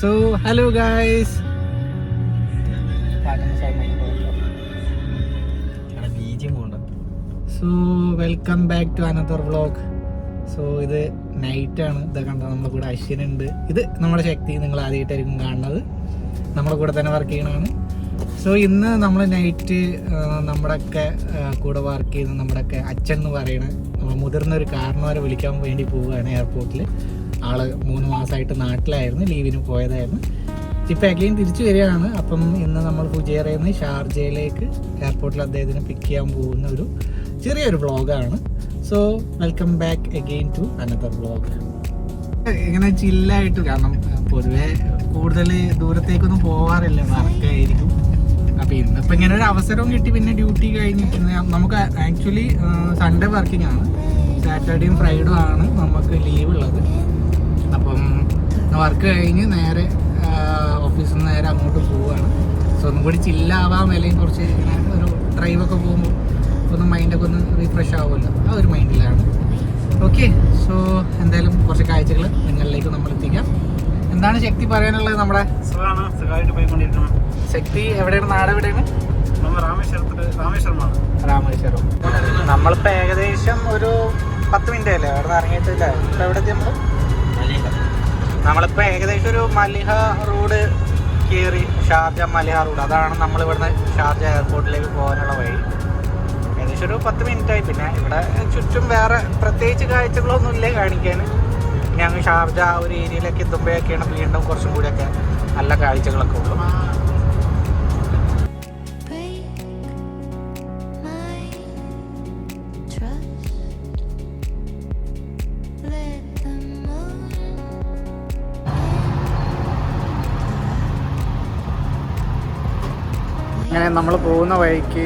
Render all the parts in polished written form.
So hello guys. So welcome back to another vlog. So ഇത് നൈറ്റാണ്. ഇതൊക്കെ കണ്ടോ, നമ്മുടെ കൂടെ അശ്വിനുണ്ട്. ഇത് നമ്മുടെ ശക്തി, നിങ്ങൾ ആദ്യമായിട്ടായിരിക്കും കാണുന്നത്. നമ്മുടെ കൂടെ തന്നെ വർക്ക് ചെയ്യണതാണ്. സോ ഇന്ന് നമ്മൾ നൈറ്റ് നമ്മുടെയൊക്കെ കൂടെ വർക്ക് ചെയ്യുന്ന നമ്മുടെയൊക്കെ അച്ഛൻ എന്ന് പറയുന്ന മുതിർന്ന ഒരു കാരണവരെ വിളിക്കാൻ വേണ്ടി പോവുകയാണ് എയർപോർട്ടിൽ. ആള് 3 മാസമായിട്ട് നാട്ടിലായിരുന്നു, ലീവിന് പോയതായിരുന്നു. ഇപ്പം അഗെയിൻ തിരിച്ചു വരികയാണ്. അപ്പം ഇന്ന് നമ്മൾ ഫുജൈറയിൽ നിന്ന് ഷാർജയിലേക്ക് എയർപോർട്ടിൽ അദ്ദേഹത്തിനെ പിക്ക് ചെയ്യാൻ പോകുന്ന ഒരു ചെറിയൊരു വ്ളോഗാണ്. So welcome back again to another vlog. ഇങ്ങനെ ചില്ലായിട്ട്, കാരണം പൊതുവെ കൂടുതൽ ദൂരത്തേക്കൊന്നും പോവാറില്ല, വർക്കായിരിക്കും. അപ്പം ഇന്നിപ്പോൾ ഇങ്ങനെ ഒരു അവസരവും കിട്ടി. പിന്നെ ഡ്യൂട്ടി കഴിഞ്ഞിരിക്കുന്ന നമുക്ക് ആക്ച്വലി സൺഡേ വർക്കിംഗ് ആണ്, സാറ്റർഡേയും ഫ്രൈഡേ ആണ് നമുക്ക് ലീവ് ഉള്ളത്. അപ്പം വർക്ക് കഴിഞ്ഞ് നേരെ ഓഫീസിൽ നിന്ന് നേരെ അങ്ങോട്ട് പോവുകയാണ്. സോ ഒന്നും കൂടി ചില്ലാവാൻ, അല്ലെങ്കിൽ കുറച്ച് ഇങ്ങനെ ഒരു ഡ്രൈവൊക്കെ പോകുമ്പോൾ ഒന്ന് മൈൻഡൊക്കെ ഒന്ന് റീഫ്രഷ് ആവുമല്ലോ, ആ ഒരു മൈൻഡിലാണ്. ഓക്കെ, സോ എന്തായാലും കുറച്ച് കാഴ്ചകൾ നിങ്ങളിലേക്ക് നമ്മൾ എത്തിക്കാം. എന്താണ് ശക്തി പറയാനുള്ളത്? നമ്മുടെ ശക്തി എവിടെയാണ്, നാട് എവിടെയാണ്? രാമേശ്വരം. നമ്മളിപ്പോൾ ഏകദേശം ഒരു 10 മിനിറ്റ് അല്ലേ അവിടെ നിന്ന് ഇറങ്ങിയിട്ടില്ല. ഇപ്പോൾ എവിടെ എത്തി നമ്മളിപ്പോൾ ഏകദേശം ഒരു മലിഹ റോഡ് കയറി, ഷാർജ മലിഹ റോഡ്, അതാണ് നമ്മൾ ഇവിടുന്ന് ഷാർജ എയർപോർട്ടിലേക്ക് പോകാനുള്ള വഴി. ഏകദേശം ഒരു 10 മിനിറ്റായി. പിന്നെ ഇവിടെ ചുറ്റും വേറെ പ്രത്യേകിച്ച് കാഴ്ചകളൊന്നും ഇല്ലേ കാണിക്കാൻ. ഞങ്ങൾ ഷാർജ ആ ഒരു ഏരിയയിലേക്ക് എത്തുമ്പോഴൊക്കെയാണ് വീണ്ടും കുറച്ചും കൂടിയൊക്കെ നല്ല കാഴ്ചകളൊക്കെ ഉള്ളു. അങ്ങനെ നമ്മൾ പോകുന്ന വഴിക്ക്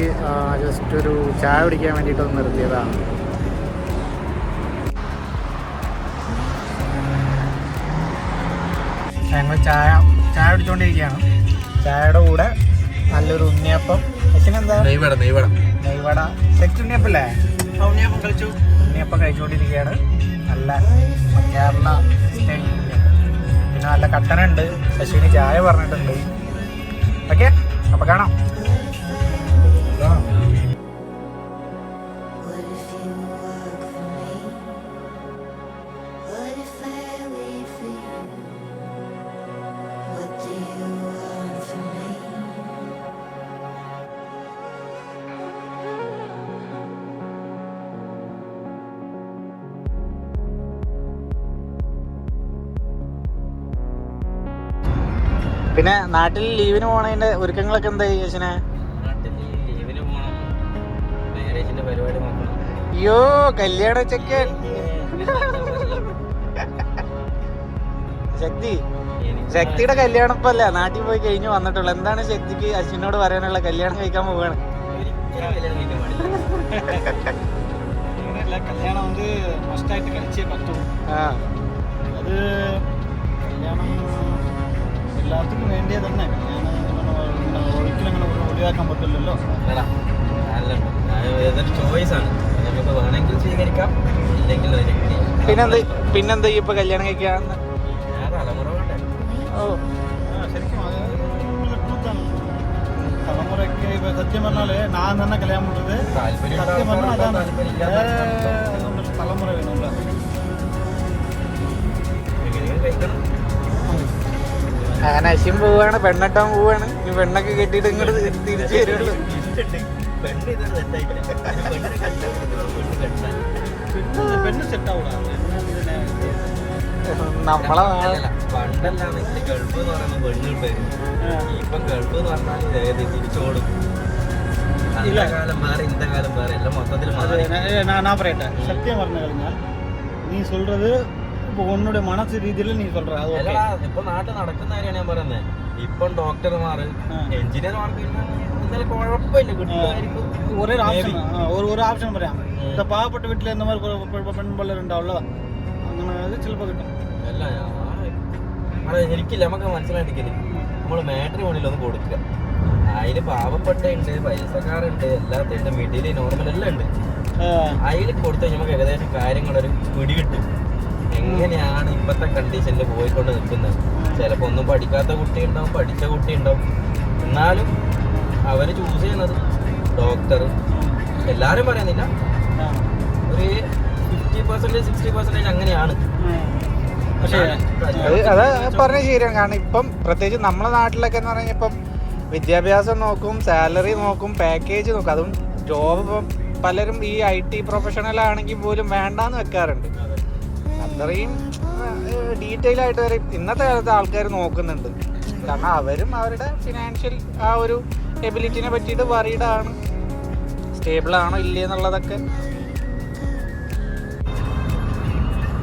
ജസ്റ്റ് ഒരു ചായ കുടിക്കാൻ വേണ്ടിയിട്ടൊന്ന് നിർത്തിയതാണ്. ഞങ്ങൾ ചായ കുടിച്ചുകൊണ്ടിരിക്കുകയാണ്. ചായയുടെ കൂടെ നല്ലൊരു ഉണ്ണിയപ്പം. എന്താ നെയ്വട സെറ്റ് ഉണ്ണിയപ്പല്ലേ? ഉണ്ണിയപ്പം കഴിച്ചുകൊണ്ടിരിക്കുകയാണ്. നല്ല കേരള സ്റ്റൈൽ ഉണ്ണിയപ്പം. പിന്നെ നല്ല കട്ടനുണ്ട്. അശ്വിനി ചായ പറഞ്ഞിട്ടുണ്ട്. ഓക്കെ, അപ്പൊ കാണാം. പിന്നെ നാട്ടിൽ ലീവിന് പോണതിന്റെ ഒരുക്കങ്ങളൊക്കെ എന്തായി ചേച്ചനെ? അയ്യോ, കല്യാണ ചെക്കൻ ശക്തിയുടെ കല്യാണം ഇപ്പൊ അല്ല, നാട്ടിൽ പോയി കഴിഞ്ഞ് വന്നിട്ടുള്ളു. എന്താണ് ശക്തിക്ക് അശ്വിനോട് പറയാനുള്ള? കല്യാണം കഴിക്കാൻ പോവാണ്. കല്യാണം வந்து മസ്റ്റായിട്ട് കഴിച്ചേ പറ്റൂ. അത് കല്യാണം എല്ലാവർക്കും വേണ്ടിയത് തന്നെ. ഒരിക്കലും അങ്ങനെ ഒഴിവാക്കാൻ പറ്റില്ലല്ലോ. പിന്നെന്താ ഇപ്പൊ കല്യാണം കഴിക്കാൻ? ശരിക്കും തലമുറയ്ക്ക് ഇപ്പൊ സത്യം പറഞ്ഞാല് ഞാൻ തന്നെ കല്യാണം പറ്റത് സത്യം പറഞ്ഞാൽ അതാണ്. തലമുറ വേണമല്ലോ. അങ്ങനെ അശ്വിൻ പോവാണ്, പെണ്ണെട്ടാൻ പോവാണ്. ഈ പെണ്ണൊക്കെ കെട്ടിയിട്ട് ഇങ്ങോട്ട് തിരിച്ചു വരുള്ളൂ. നമ്മളെ പണ്ടല്ലാണ് ഗൾഫ് എന്ന് പറയുമ്പോൾ പെണ്ണ് കിട്ടുമായിരുന്നു. ഇപ്പം ഗൾഫ് എന്ന് പറഞ്ഞാൽ തിരിച്ചോടും. കാലം മാറി, ഇന്നത്തെ കാലം മാറി, എല്ലാം മൊത്തത്തിൽ நான் പറയട്ടെ, സത്യം പറഞ്ഞു കഴിഞ്ഞാൽ നീ சொல்றது ഉന്നോട് മനസ്സ് രീതിയിൽ നീ சொல்ற. ഇപ്പൊ നാട്ടിൽ നടക്കുന്ന കാര്യമാണ് ഞാൻ പറയുന്നത്. ഇപ്പം ഡോക്ടർമാർ, എഞ്ചിനീയർമാർക്ക് കുഴപ്പമില്ല, കിട്ടുമായിരിക്കും. ഒരു ഓപ്ഷൻ പറയാം. പാവപ്പെട്ട വീട്ടിൽ എന്ന പെൺപിള്ളേർ ഉണ്ടാവുള്ളൂ, അങ്ങനെ ചിലപ്പോൾ കിട്ടും. അല്ല, എനിക്കില്ല, നമുക്ക് മനസ്സിലാക്കില്ല. നമ്മൾ മാട്രിമോണിയിലൊന്നും കൊടുക്കുക. അതിൽ പാവപ്പെട്ടയുണ്ട്, പൈസക്കാരുണ്ട്, എല്ലാത്തിണ്ട്, മിഡിൽ, നോർമൽ എല്ലാം ഉണ്ട്. അതിൽ കൊടുത്തു നമുക്ക് ഏകദേശം കാര്യങ്ങളൊരു പിടി കിട്ടും. എങ്ങനെയാണ് ഇപ്പോഴത്തെ കണ്ടീഷനിൽ പോയിക്കൊണ്ട് നിൽക്കുന്നത്. ചിലപ്പോ ഒന്നും പഠിക്കാത്ത കുട്ടി ഉണ്ടാവും, പഠിച്ച കുട്ടി ഉണ്ടാവും. എന്നാലും അവര് ചൂസ് ചെയ്യുന്നത് ഡോക്ടർ എല്ലാരും പറയുന്നില്ല, ഒരു 50% 60% അങ്ങനെയാണ്. പക്ഷേ അത് പറഞ്ഞ ശരിയാണ്. കാരണം ഇപ്പം പ്രത്യേകിച്ച് നമ്മളെ നാട്ടിലൊക്കെ എന്ന് പറഞ്ഞാൽ ഇപ്പം വിദ്യാഭ്യാസം നോക്കും, സാലറി നോക്കും, പാക്കേജ് നോക്കും. അതും ജോബ് ഇപ്പം പലരും ഈ IT പ്രൊഫഷണൽ ആണെങ്കിൽ പോലും വേണ്ടാന്ന് വെക്കാറുണ്ട്. അത്രയും ഡീറ്റെയിൽ ആയിട്ട് വരെ ഇന്നത്തെ കാലത്ത് ആൾക്കാർ നോക്കുന്നുണ്ട്. കാരണം അവരും അവരുടെ ഫിനാൻഷ്യൽ ആ ഒരു എബിലിറ്റിനെ പറ്റിയിട്ട് വറീഡാണ്, സ്റ്റേബിളാണോ ഇല്ലേ എന്നുള്ളതൊക്കെ.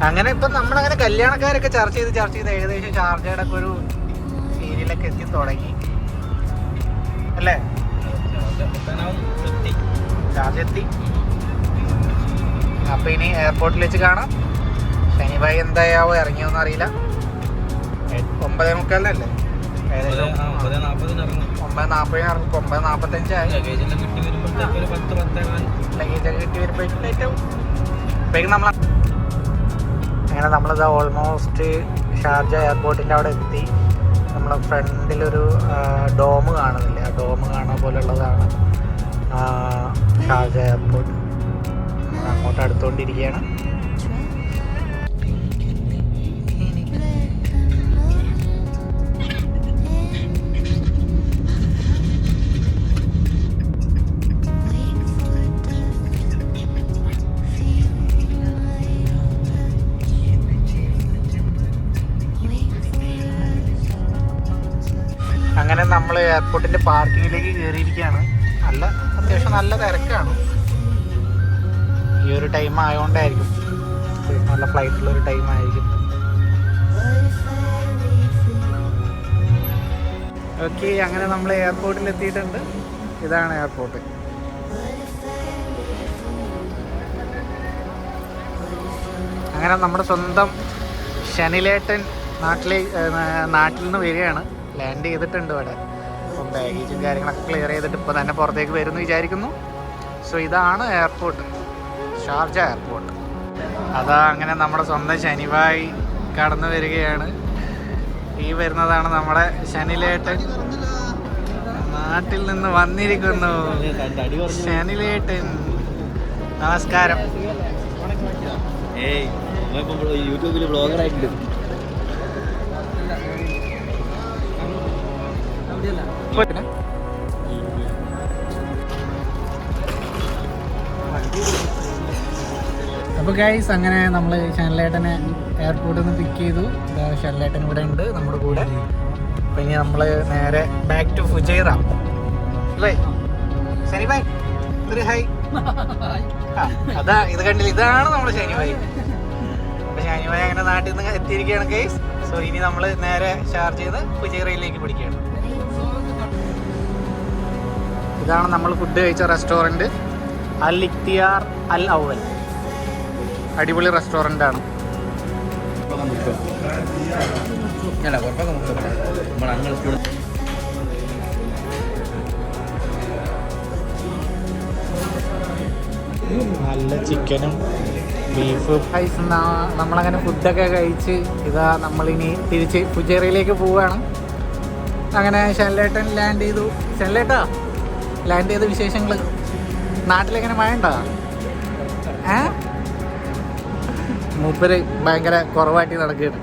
അങ്ങനെ ഇപ്പം നമ്മളങ്ങനെ കല്യാണക്കാരൊക്കെ ചർച്ച ചെയ്ത് ഏകദേശം ഷാർജയുടെ ഒക്കെ ഒരു ഏരിയയിലൊക്കെ എത്തി തുടങ്ങി അല്ലേ? ഷാർജ എത്തി. അപ്പം ഇനി എയർപോർട്ടിൽ വെച്ച് കാണാം. ശനിഭായി എന്തായാവോ ഇറങ്ങിയോന്നും അറിയില്ല. 9:45 ഏകദേശം 9:40 ഇറങ്ങും. 9:45 ആയി. ലഗേജൊക്കെ കിട്ടി വരുമ്പോഴേക്കും ലേറ്റ് ആവും. അപ്പോഴേക്കും അങ്ങനെ നമ്മളിതാ ഓൾമോസ്റ്റ് ഷാർജ എയർപോർട്ടിൻ്റെ അവിടെ എത്തി. നമ്മളെ ഫ്രണ്ടിലൊരു ഡോം കാണുന്നില്ല, ആ ഡോം കാണാൻ പോലുള്ളതാണ് ഷാർജ എയർപോർട്ട്. അങ്ങോട്ട് അടുത്തുകൊണ്ടിരിക്കുകയാണ്. അങ്ങനെ നമ്മൾ എയർപോർട്ടിൻ്റെ പാർക്കിങ്ങിലേക്ക് കയറിയിരിക്കുകയാണ്. അത്യാവശ്യം നല്ല തിരക്കാണ്. ഈ ഒരു ടൈം ആയതുകൊണ്ടായിരിക്കും, നല്ല ഫ്ലൈറ്റുള്ളൊരു ടൈം ആയിരിക്കും. ഓക്കെ, അങ്ങനെ നമ്മൾ എയർപോർട്ടിൽ എത്തിയിട്ടുണ്ട്. ഇതാണ് എയർപോർട്ട്. അങ്ങനെ നമ്മുടെ സ്വന്തം ഷനിലേട്ടൻ നാട്ടിൽ നിന്ന് വരികയാണ്. ലാൻഡ് ചെയ്തിട്ടുണ്ട് ഇവിടെ. അപ്പം ബാഗേജും കാര്യങ്ങളൊക്കെ ക്ലിയർ ചെയ്തിട്ട് ഇപ്പോൾ തന്നെ പുറത്തേക്ക് വരുമെന്ന് വിചാരിക്കുന്നു. സോ ഇതാണ് എയർപോർട്ട്, ഷാർജ എയർപോർട്ട്. അതാ അങ്ങനെ നമ്മുടെ സ്വന്തം ശനിഭായി കടന്നു വരികയാണ്. ഈ വരുന്നതാണ് നമ്മുടെ ശനിലേട്ടൻ, നാട്ടിൽ നിന്ന് വന്നിരിക്കുന്നു. ശനിലേട്ടൻ നമസ്കാരം. യൂട്യൂബിൽ ബ്ലോഗറായിട്ടുണ്ട്. അപ്പോൾ ഗൈസ്, അങ്ങനെ നമ്മൾ ഷനിലേട്ടനെ എയർപോർട്ടിൽ നിന്ന് പിക്ക് ചെയ്തു. ഷനിലേട്ടൻ ഇവിടെ ഉണ്ട് നമ്മുടെ കൂടെ. അപ്പം ഇനി നമ്മൾ നേരെ ബാക്ക് ടു ഫുജൈറ അല്ലേ? ശനിഭായ് ഒരു ഹൈ. അതാ ഇത് കണ്ടില്ല, ഇതാണ് നമ്മുടെ ശനിഭായ്. അപ്പം ശനിഭായ് അങ്ങനെ നാട്ടിൽ നിന്ന് എത്തിയിരിക്കുകയാണ് ഗൈസ്. സോ ഇനി നമ്മൾ നേരെ ഷാർജയിൽ നിന്ന് ഫുജൈറയിലേക്ക് പിടിക്കുകയാണ്. ഇതാണ് നമ്മൾ ഫുഡ് കഴിച്ച റെസ്റ്റോറൻറ്റ്, അൽ ഇഖ്തിയാർ അൽ അവൽ. അടിപൊളി റെസ്റ്റോറൻ്റ് ആണ്. നല്ല ചിക്കനും ബീഫും. നമ്മളങ്ങനെ ഫുഡൊക്കെ കഴിച്ച് ഇതാ നമ്മളിനി തിരിച്ച് ഫുജൈറയിലേക്ക് പോവുകയാണ്. അങ്ങനെ ഷനിലേട്ടൻ ലാൻഡ് ചെയ്തു. ഷനിലേട്ടാ, ലാൻഡ് ചെയ്ത വിശേഷങ്ങൾ നാട്ടിലെങ്ങനെ മഴ ഉണ്ടോ? മൂപ്പര് ഭയങ്കര കുറവായിട്ട് നടക്കുകയാണ്.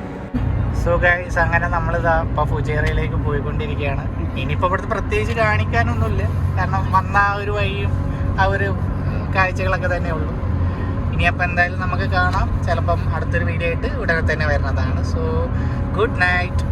സോ ഗൈസ്, അങ്ങനെ നമ്മളിതാ ഇപ്പോൾ ഫുജൈറയിലേക്ക് പോയിക്കൊണ്ടിരിക്കുകയാണ്. ഇനിയിപ്പോൾ ഇവിടുത്തെ പ്രത്യേകിച്ച് കാണിക്കാനൊന്നുമില്ല, കാരണം വന്ന ആ ഒരു വഴിയും ആ ഒരു കാഴ്ചകളൊക്കെ തന്നെ ഉള്ളൂ. ഇനിയപ്പോൾ എന്തായാലും നമുക്ക് കാണാം. ചിലപ്പം അടുത്തൊരു വീഡിയോ ആയിട്ട് ഉടനെ തന്നെ വരുന്നതാണ്. So good night.